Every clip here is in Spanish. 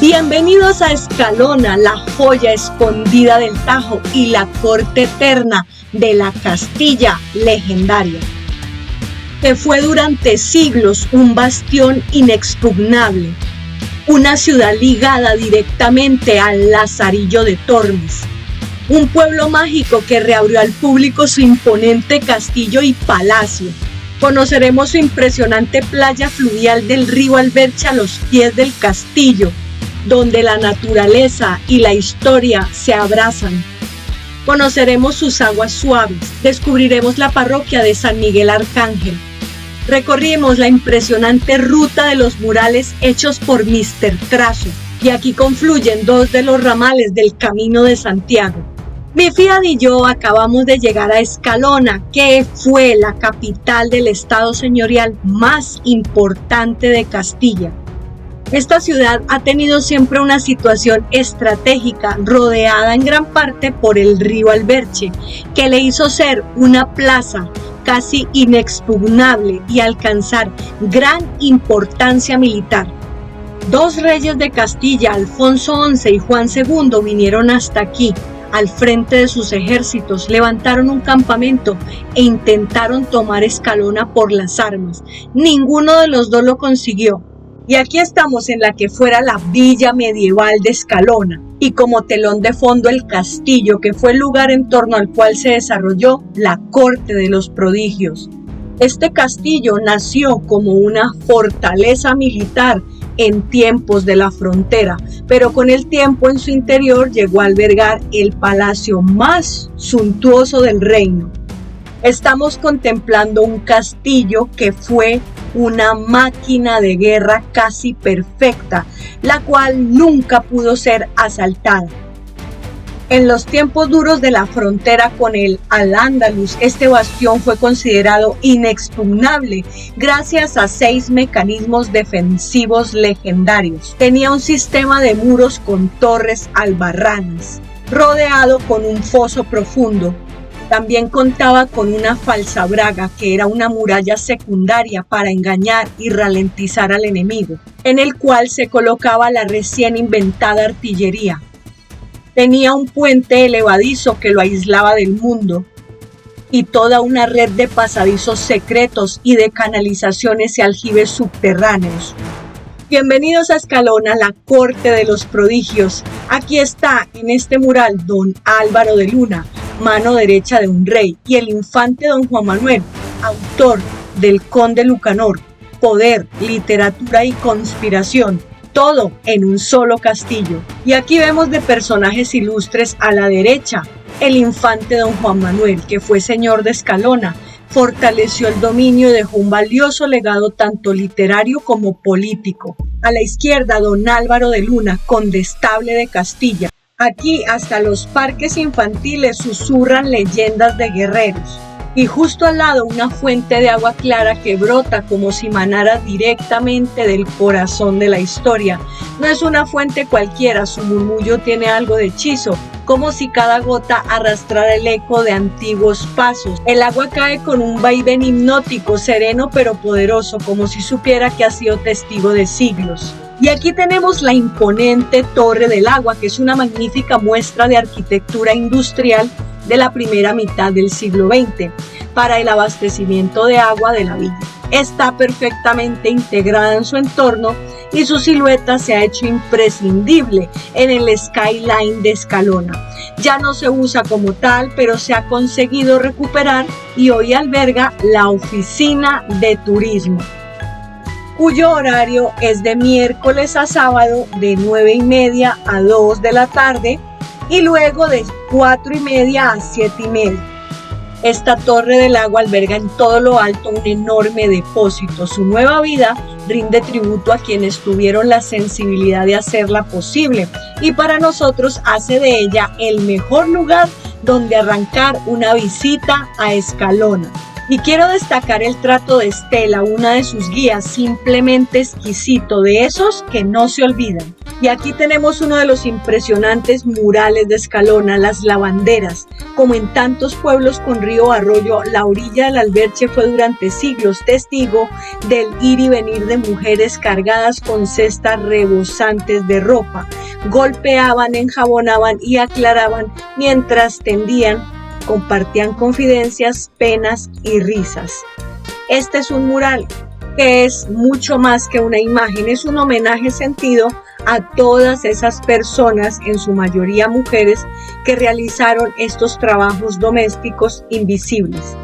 Bienvenidos a Escalona, la joya escondida del Tajo y la corte eterna de la Castilla legendaria, que fue durante siglos un bastión inexpugnable, una ciudad ligada directamente al Lazarillo de Tormes, un pueblo mágico que reabrió al público su imponente castillo y palacio. Conoceremos su impresionante playa fluvial del río Alberche a los pies del castillo, donde la naturaleza y la historia se abrazan. Conoceremos sus aguas suaves, descubriremos la parroquia de San Miguel Arcángel. Recorrimos la impresionante ruta de los murales hechos por Mr. Trazo, y aquí confluyen dos de los ramales del Camino de Santiago. Mi Fiat y yo acabamos de llegar a Escalona, que fue la capital del estado señorial más importante de Castilla. Esta ciudad ha tenido siempre una situación estratégica rodeada en gran parte por el río Alberche, que le hizo ser una plaza casi inexpugnable y alcanzar gran importancia militar. Dos reyes de Castilla, Alfonso XI y Juan II, vinieron hasta aquí. Al frente de sus ejércitos, levantaron un campamento e intentaron tomar Escalona por las armas. Ninguno de los dos lo consiguió. Y aquí estamos en la que fuera la villa medieval de Escalona, y como telón de fondo el castillo, que fue el lugar en torno al cual se desarrolló la corte de los prodigios. Este castillo nació como una fortaleza militar en tiempos de la frontera, pero con el tiempo en su interior llegó a albergar el palacio más suntuoso del reino. Estamos contemplando un castillo que fue una máquina de guerra casi perfecta, la cual nunca pudo ser asaltada. En los tiempos duros de la frontera con el Al-Ándalus, este bastión fue considerado inexpugnable gracias a 6 mecanismos defensivos legendarios. Tenía un sistema de muros con torres albarranas, rodeado con un foso profundo. También contaba con una falsabraga, que era una muralla secundaria para engañar y ralentizar al enemigo, en el cual se colocaba la recién inventada artillería. Tenía un puente elevadizo que lo aislaba del mundo y toda una red de pasadizos secretos y de canalizaciones y aljibes subterráneos. Bienvenidos a Escalona, la corte de los prodigios. Aquí está en este mural don Álvaro de Luna, mano derecha de un rey, y el infante don Juan Manuel, autor del Conde Lucanor. Poder, literatura y conspiración, todo en un solo castillo. Y aquí vemos de personajes ilustres a la derecha, el infante don Juan Manuel, que fue señor de Escalona, fortaleció el dominio y dejó un valioso legado tanto literario como político. A la izquierda, don Álvaro de Luna, condestable de Castilla. Aquí hasta los parques infantiles susurran leyendas de guerreros. Y justo al lado una fuente de agua clara que brota como si manara directamente del corazón de la historia. No es una fuente cualquiera, su murmullo tiene algo de hechizo, como si cada gota arrastrara el eco de antiguos pasos. El agua cae con un vaivén hipnótico, sereno pero poderoso, como si supiera que ha sido testigo de siglos. Y aquí tenemos la imponente Torre del Agua, que es una magnífica muestra de arquitectura industrial de la primera mitad del siglo XX para el abastecimiento de agua de la villa. Está perfectamente integrada en su entorno y su silueta se ha hecho imprescindible en el skyline de Escalona. Ya no se usa como tal, pero se ha conseguido recuperar y hoy alberga la oficina de turismo, cuyo horario es de miércoles a sábado de 9:30 a 2 de la tarde y luego de 4:30 a 7:30. Esta Torre del Agua alberga en todo lo alto un enorme depósito. Su nueva vida rinde tributo a quienes tuvieron la sensibilidad de hacerla posible y para nosotros hace de ella el mejor lugar donde arrancar una visita a Escalona. Y quiero destacar el trato de Estela, una de sus guías, simplemente exquisito, de esos que no se olvidan. Y aquí tenemos uno de los impresionantes murales de Escalona, las lavanderas. Como en tantos pueblos con río o arroyo, la orilla del Alberche fue durante siglos testigo del ir y venir de mujeres cargadas con cestas rebosantes de ropa. Golpeaban, enjabonaban y aclaraban mientras tendían, compartían confidencias, penas y risas. Este es un mural que es mucho más que una imagen, es un homenaje sentido a todas esas personas, en su mayoría mujeres, que realizaron estos trabajos domésticos invisibles.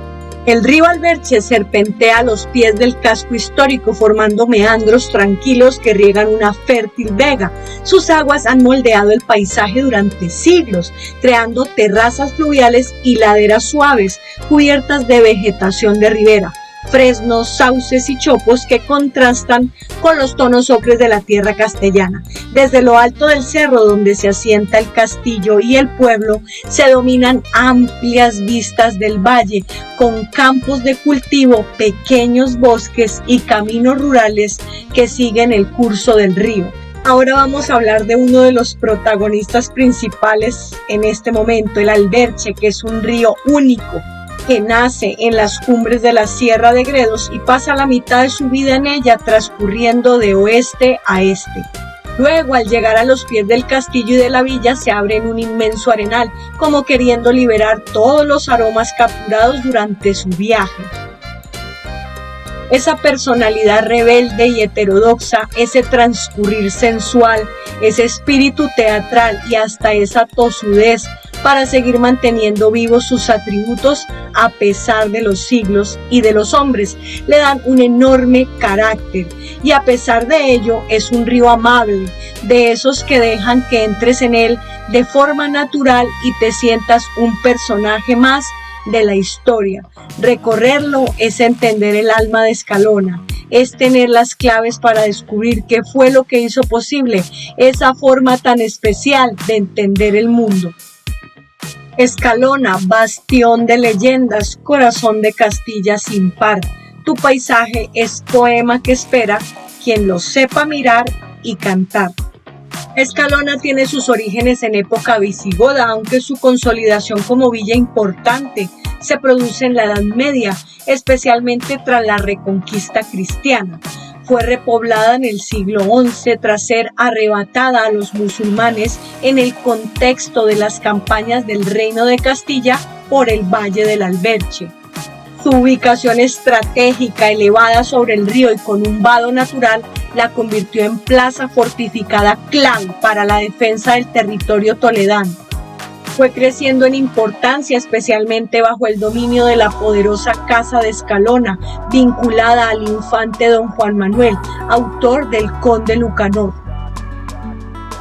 El río Alberche serpentea a los pies del casco histórico formando meandros tranquilos que riegan una fértil vega. Sus aguas han moldeado el paisaje durante siglos, creando terrazas fluviales y laderas suaves, cubiertas de vegetación de ribera, fresnos, sauces y chopos que contrastan con los tonos ocres de la tierra castellana. Desde lo alto del cerro donde se asienta el castillo y el pueblo se dominan amplias vistas del valle con campos de cultivo, pequeños bosques y caminos rurales que siguen el curso del río. Ahora vamos a hablar de uno de los protagonistas principales en este momento, el Alberche, que es un río único que nace en las cumbres de la Sierra de Gredos y pasa la mitad de su vida en ella, transcurriendo de oeste a este. Luego, al llegar a los pies del castillo y de la villa, se abre en un inmenso arenal, como queriendo liberar todos los aromas capturados durante su viaje. Esa personalidad rebelde y heterodoxa, ese transcurrir sensual, ese espíritu teatral y hasta esa tosudez para seguir manteniendo vivos sus atributos a pesar de los siglos y de los hombres, le dan un enorme carácter y a pesar de ello es un río amable, de esos que dejan que entres en él de forma natural y te sientas un personaje más de la historia. Recorrerlo es entender el alma de Escalona, es tener las claves para descubrir qué fue lo que hizo posible esa forma tan especial de entender el mundo. Escalona, bastión de leyendas, corazón de Castilla sin par. Tu paisaje es poema que espera quien lo sepa mirar y cantar. Escalona tiene sus orígenes en época visigoda, aunque su consolidación como villa importante se produce en la Edad Media, especialmente tras la Reconquista cristiana. Fue repoblada en el siglo XI tras ser arrebatada a los musulmanes en el contexto de las campañas del Reino de Castilla por el Valle del Alberche. Su ubicación estratégica, elevada sobre el río y con un vado natural, la convirtió en plaza fortificada clave para la defensa del territorio toledano. Fue creciendo en importancia, especialmente bajo el dominio de la poderosa Casa de Escalona, vinculada al infante don Juan Manuel, autor del Conde Lucanor.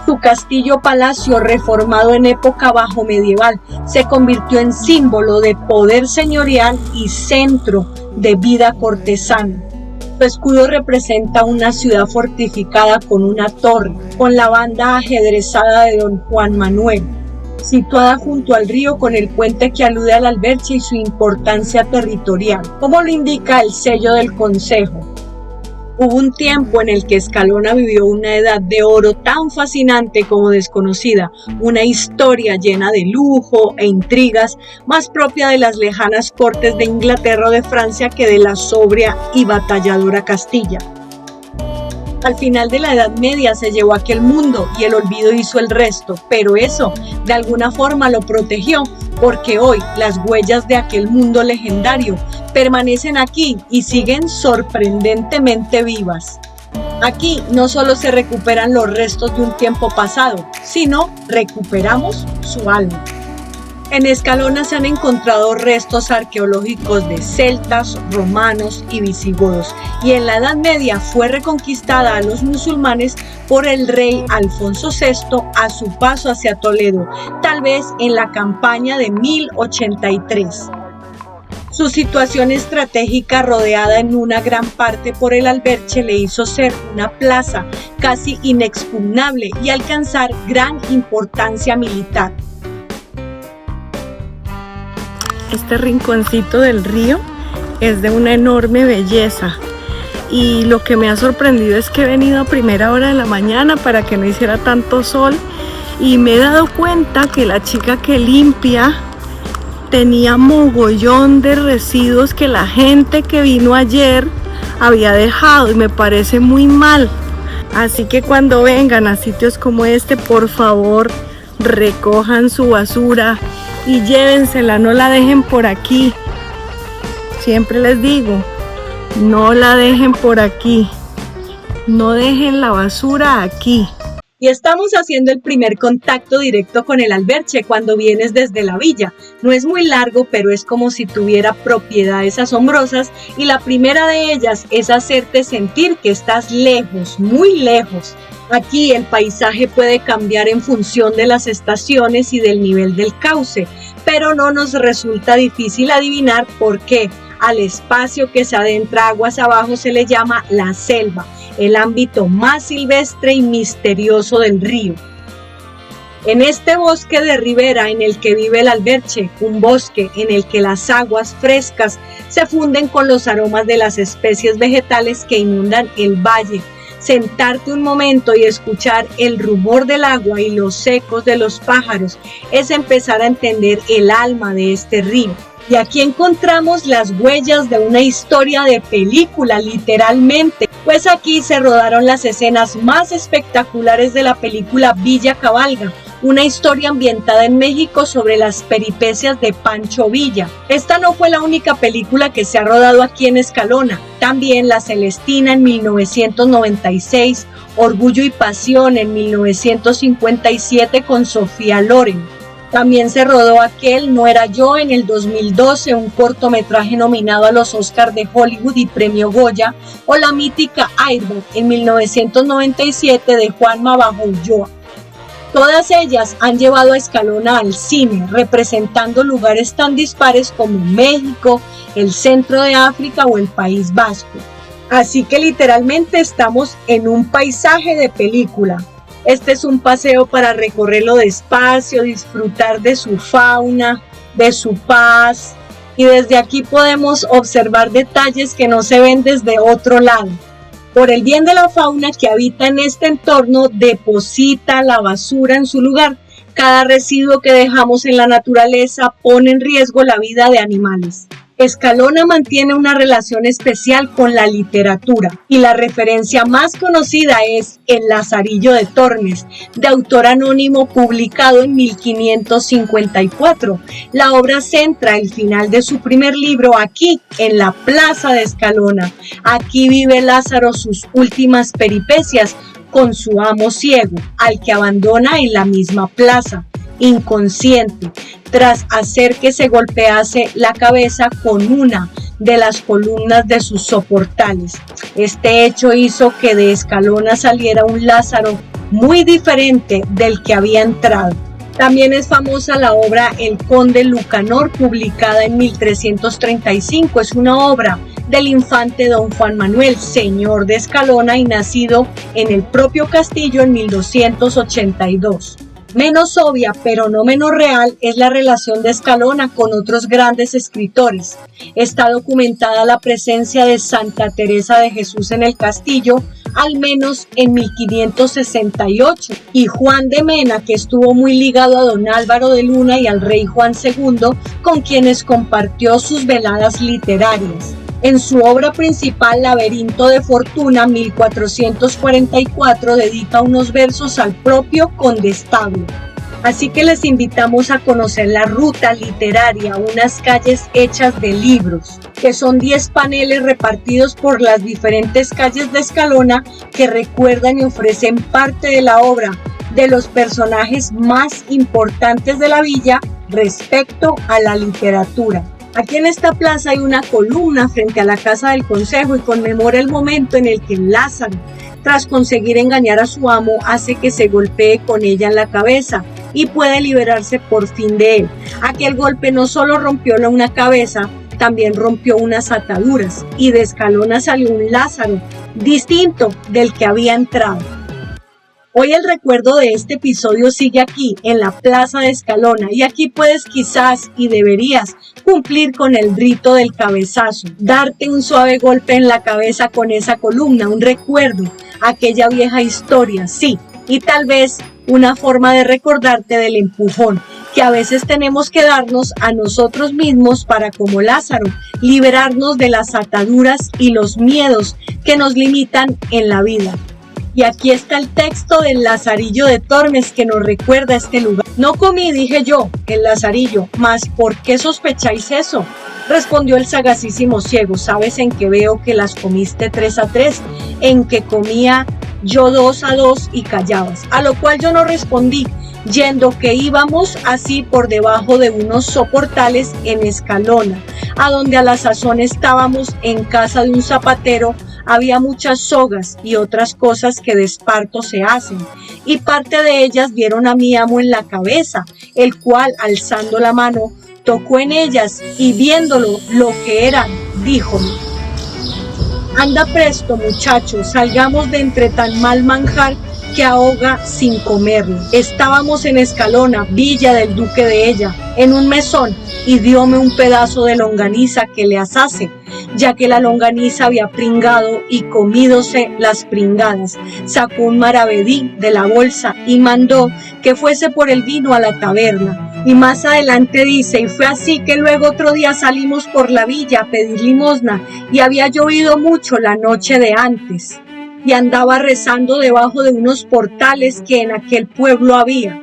Su castillo-palacio, reformado en época bajo medieval, se convirtió en símbolo de poder señorial y centro de vida cortesana. Su escudo representa una ciudad fortificada con una torre, con la banda ajedrezada de don Juan Manuel, situada junto al río con el puente que alude al Alberche y su importancia territorial, como lo indica el sello del concejo. Hubo un tiempo en el que Escalona vivió una edad de oro tan fascinante como desconocida, una historia llena de lujo e intrigas, más propia de las lejanas cortes de Inglaterra o de Francia que de la sobria y batalladora Castilla. Al final de la Edad Media se llevó aquel mundo y el olvido hizo el resto, pero eso de alguna forma lo protegió, porque hoy las huellas de aquel mundo legendario permanecen aquí y siguen sorprendentemente vivas. Aquí no solo se recuperan los restos de un tiempo pasado, sino recuperamos su alma. En Escalona se han encontrado restos arqueológicos de celtas, romanos y visigodos, y en la Edad Media fue reconquistada a los musulmanes por el rey Alfonso VI a su paso hacia Toledo, tal vez en la campaña de 1083. Su situación estratégica, rodeada en una gran parte por el Alberche, le hizo ser una plaza casi inexpugnable y alcanzar gran importancia militar. Este rinconcito del río es de una enorme belleza y lo que me ha sorprendido es que he venido a primera hora de la mañana para que no hiciera tanto sol y me he dado cuenta que la chica que limpia tenía mogollón de residuos que la gente que vino ayer había dejado y me parece muy mal. Así que cuando vengan a sitios como este, por favor, recojan su basura y llévensela, no la dejen por aquí. Siempre les digo, no la dejen por aquí, no dejen la basura aquí. Y estamos haciendo el primer contacto directo con el alberche cuando vienes desde la villa. No es muy largo, pero es como si tuviera propiedades asombrosas y la primera de ellas es hacerte sentir que estás lejos, muy lejos. Aquí el paisaje puede cambiar en función de las estaciones y del nivel del cauce, pero no nos resulta difícil adivinar por qué. Al espacio que se adentra aguas abajo se le llama la selva, el ámbito más silvestre y misterioso del río. En este bosque de ribera en el que vive el alberche, un bosque en el que las aguas frescas se funden con los aromas de las especies vegetales que inundan el valle, sentarte un momento y escuchar el rumor del agua y los ecos de los pájaros es empezar a entender el alma de este río. Y aquí encontramos las huellas de una historia de película, literalmente, pues aquí se rodaron las escenas más espectaculares de la película Villa Cabalga, una historia ambientada en México sobre las peripecias de Pancho Villa. Esta no fue la única película que se ha rodado aquí en Escalona, también La Celestina en 1996, Orgullo y Pasión en 1957 con Sofía Loren. También se rodó Aquel no era yo en el 2012, un cortometraje nominado a los Oscars de Hollywood y premio Goya, o la mítica Airbag en 1997 de Juanma Bajo Ulloa. Todas ellas han llevado a Escalona al cine, representando lugares tan dispares como México, el centro de África o el País Vasco. Así que literalmente estamos en un paisaje de película. Este es un paseo para recorrerlo despacio, disfrutar de su fauna, de su paz, y desde aquí podemos observar detalles que no se ven desde otro lado. Por el bien de la fauna que habita en este entorno, deposita la basura en su lugar. Cada residuo que dejamos en la naturaleza pone en riesgo la vida de animales. Escalona mantiene una relación especial con la literatura y la referencia más conocida es El Lazarillo de Tormes, de autor anónimo, publicado en 1554. La obra centra el final de su primer libro aquí, en la plaza de Escalona. Aquí vive Lázaro sus últimas peripecias con su amo ciego, al que abandona en la misma plaza, inconsciente, tras hacer que se golpease la cabeza con una de las columnas de sus soportales. Este hecho hizo que de Escalona saliera un Lázaro muy diferente del que había entrado. También es famosa la obra El Conde Lucanor, publicada en 1335. Es una obra del infante don Juan Manuel, señor de Escalona y nacido en el propio castillo en 1282. Menos obvia, pero no menos real, es la relación de Escalona con otros grandes escritores. Está documentada la presencia de Santa Teresa de Jesús en el castillo, al menos en 1568, y Juan de Mena, que estuvo muy ligado a don Álvaro de Luna y al rey Juan II, con quienes compartió sus veladas literarias. En su obra principal, Laberinto de Fortuna, 1444, dedica unos versos al propio condestable. Así que les invitamos a conocer la ruta literaria, unas calles hechas de libros, que son 10 paneles repartidos por las diferentes calles de Escalona que recuerdan y ofrecen parte de la obra de los personajes más importantes de la villa respecto a la literatura. Aquí en esta plaza hay una columna frente a la casa del consejo y conmemora el momento en el que Lázaro, tras conseguir engañar a su amo, hace que se golpee con ella en la cabeza y puede liberarse por fin de él. Aquel golpe no solo rompió una cabeza, también rompió unas ataduras y de Escalona salió un Lázaro distinto del que había entrado. Hoy el recuerdo de este episodio sigue aquí, en la Plaza de Escalona, y aquí puedes quizás y deberías cumplir con el rito del cabezazo, darte un suave golpe en la cabeza con esa columna, un recuerdo, aquella vieja historia, sí, y tal vez una forma de recordarte del empujón que a veces tenemos que darnos a nosotros mismos para, como Lázaro, liberarnos de las ataduras y los miedos que nos limitan en la vida. Y aquí está el texto del Lazarillo de Tormes que nos recuerda este lugar. No comí, dije yo, el Lazarillo, mas ¿por qué sospecháis eso? Respondió el sagacísimo ciego, sabes en que veo que las comiste 3 a 3, en que comía yo 2 a 2 y callabas. A lo cual yo no respondí, yendo que íbamos así por debajo de unos soportales en Escalona, a donde a la sazón estábamos en casa de un zapatero. Había muchas sogas y otras cosas que de esparto se hacen, y parte de ellas dieron a mi amo en la cabeza, el cual, alzando la mano, tocó en ellas y viéndolo lo que eran, díjome: anda presto, muchacho, salgamos de entre tan mal manjar que ahoga sin comerlo. Estábamos en Escalona, villa del duque de ella, en un mesón, y dióme un pedazo de longaniza que le asase, ya que la longaniza había pringado y comídose las pringadas. Sacó un maravedí de la bolsa y mandó que fuese por el vino a la taberna. Y más adelante dice, y fue así que luego otro día salimos por la villa a pedir limosna, y había llovido mucho la noche de antes, y andaba rezando debajo de unos portales que en aquel pueblo había.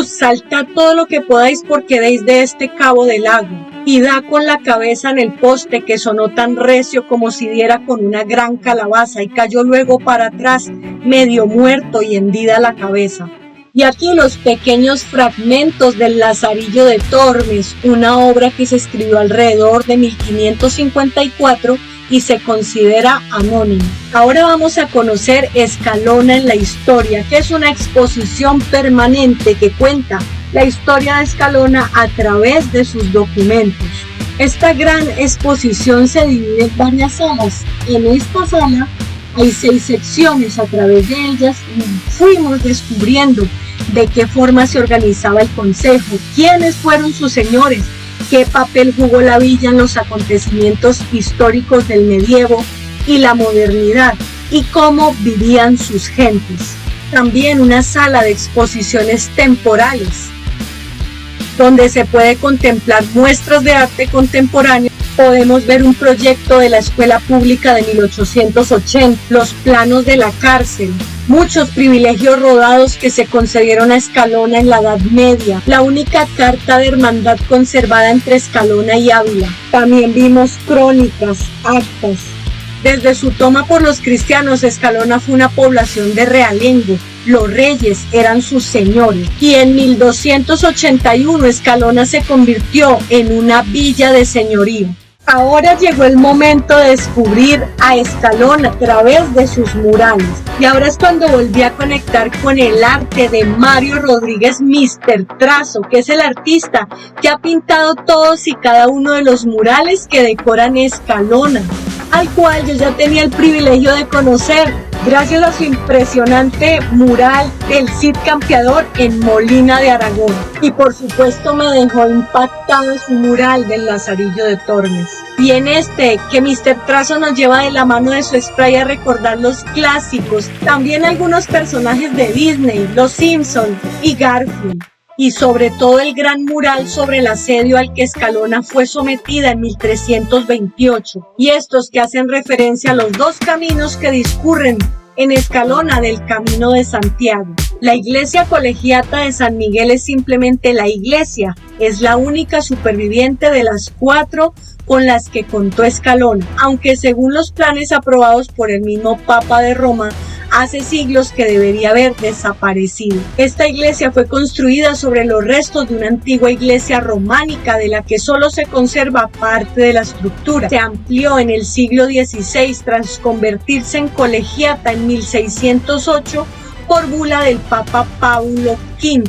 Saltad todo lo que podáis porque deis de este cabo del lago, y da con la cabeza en el poste que sonó tan recio como si diera con una gran calabaza, y cayó luego para atrás medio muerto y hendida la cabeza. Y aquí los pequeños fragmentos del Lazarillo de Tormes, una obra que se escribió alrededor de 1554 y se considera anónima. Ahora vamos a conocer Escalona en la historia, que es una exposición permanente que cuenta la historia de Escalona a través de sus documentos. Esta gran exposición se divide en varias salas. En esta sala hay 6 secciones. A través de ellas fuimos descubriendo de qué forma se organizaba el consejo, quiénes fueron sus señores, qué papel jugó la villa en los acontecimientos históricos del medievo y la modernidad, y cómo vivían sus gentes. También una sala de exposiciones temporales, donde se puede contemplar muestras de arte contemporáneo. Podemos ver un proyecto de la escuela pública de 1880, los planos de la cárcel, muchos privilegios rodados que se concedieron a Escalona en la Edad Media, la única carta de hermandad conservada entre Escalona y Ávila. También vimos crónicas, actas. Desde su toma por los cristianos, Escalona fue una población de realengo. Los reyes eran sus señores, y en 1281 Escalona se convirtió en una villa de señorío. Ahora llegó el momento de descubrir a Escalona a través de sus murales, y ahora es cuando volví a conectar con el arte de Mario Rodríguez Mr. Trazo, que es el artista que ha pintado todos y cada uno de los murales que decoran Escalona, al cual yo ya tenía el privilegio de conocer gracias a su impresionante mural del Cid Campeador en Molina de Aragón. Y por supuesto me dejó impactado su mural del Lazarillo de Tormes. Y en este, que Mr. Trazo nos lleva de la mano de su spray a recordar los clásicos, también algunos personajes de Disney, Los Simpson y Garfield. Y sobre todo el gran mural sobre el asedio al que Escalona fue sometida en 1328, y estos que hacen referencia a los 2 caminos que discurren en Escalona del Camino de Santiago. La iglesia colegiata de San Miguel es simplemente la iglesia, es la única superviviente de las 4 con las que contó Escalona, aunque según los planes aprobados por el mismo Papa de Roma, hace siglos que debería haber desaparecido. Esta iglesia fue construida sobre los restos de una antigua iglesia románica de la que solo se conserva parte de la estructura. Se amplió en el siglo XVI tras convertirse en colegiata en 1608 por bula del Papa Paulo V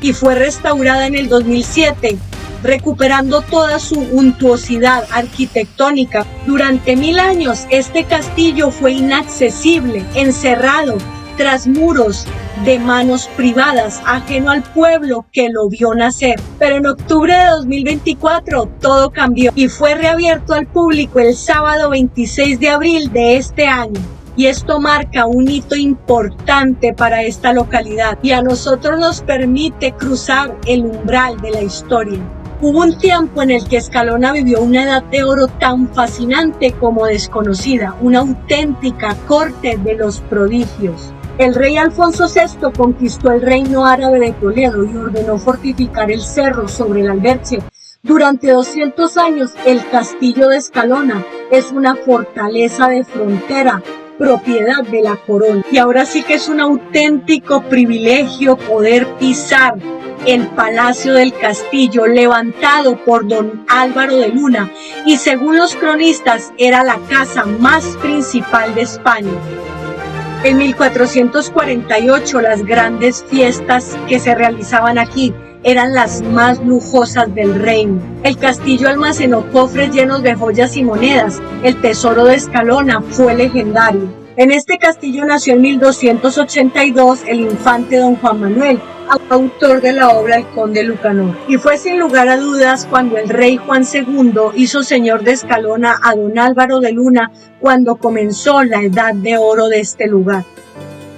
y fue restaurada en el 2007, recuperando toda su untuosidad arquitectónica. Durante 1000 años este castillo fue inaccesible, encerrado, tras muros de manos privadas, ajeno al pueblo que lo vio nacer. Pero en octubre de 2024 todo cambió y fue reabierto al público el sábado 26 de abril de este año. Y esto marca un hito importante para esta localidad y a nosotros nos permite cruzar el umbral de la historia. Hubo un tiempo en el que Escalona vivió una edad de oro tan fascinante como desconocida, una auténtica corte de los prodigios. El rey Alfonso VI conquistó el reino árabe de Toledo y ordenó fortificar el cerro sobre el Alberche. Durante 200 años, el castillo de Escalona es una fortaleza de frontera, propiedad de la corona. Y ahora sí que es un auténtico privilegio poder pisar el Palacio del Castillo, levantado por don Álvaro de Luna, y según los cronistas era la casa más principal de España. En 1448 las grandes fiestas que se realizaban aquí eran las más lujosas del reino. El castillo almacenó cofres llenos de joyas y monedas. El tesoro de Escalona fue legendario. En este castillo nació en 1282 el infante don Juan Manuel, autor de la obra El Conde Lucanor. Y fue sin lugar a dudas cuando el rey Juan II hizo señor de Escalona a don Álvaro de Luna, cuando comenzó la edad de oro de este lugar.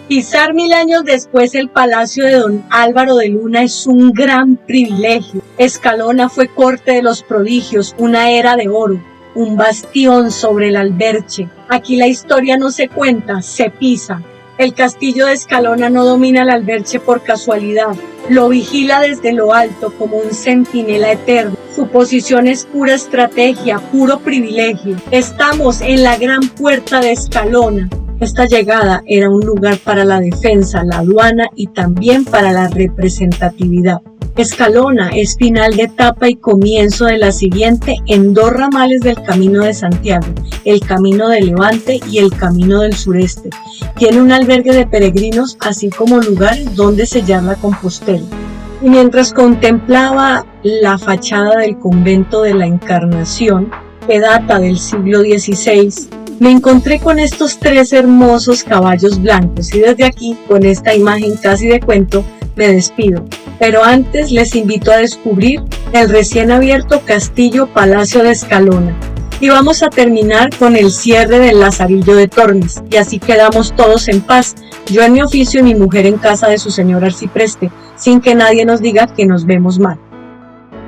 Pisar 1000 años después el palacio de don Álvaro de Luna es un gran privilegio. Escalona fue corte de los prodigios, una era de oro, un bastión sobre el Alberche. Aquí la historia no se cuenta, se pisa. El castillo de Escalona no domina el Alberche por casualidad, lo vigila desde lo alto como un centinela eterno. Su posición es pura estrategia, puro privilegio. Estamos en la gran puerta de Escalona. Esta llegada era un lugar para la defensa, la aduana y también para la representatividad. Escalona es final de etapa y comienzo de la siguiente en 2 ramales del Camino de Santiago, el Camino de Levante y el Camino del Sureste. Tiene un albergue de peregrinos, así como lugares donde sellar la Compostela. Y mientras contemplaba la fachada del convento de la Encarnación, que data del siglo XVI, me encontré con estos 3 hermosos caballos blancos y desde aquí, con esta imagen casi de cuento, me despido. Pero antes les invito a descubrir el recién abierto Castillo Palacio de Escalona. Y vamos a terminar con el cierre del Lazarillo de Tormes. Y así quedamos todos en paz, yo en mi oficio y mi mujer en casa de su señor arcipreste, sin que nadie nos diga que nos vemos mal.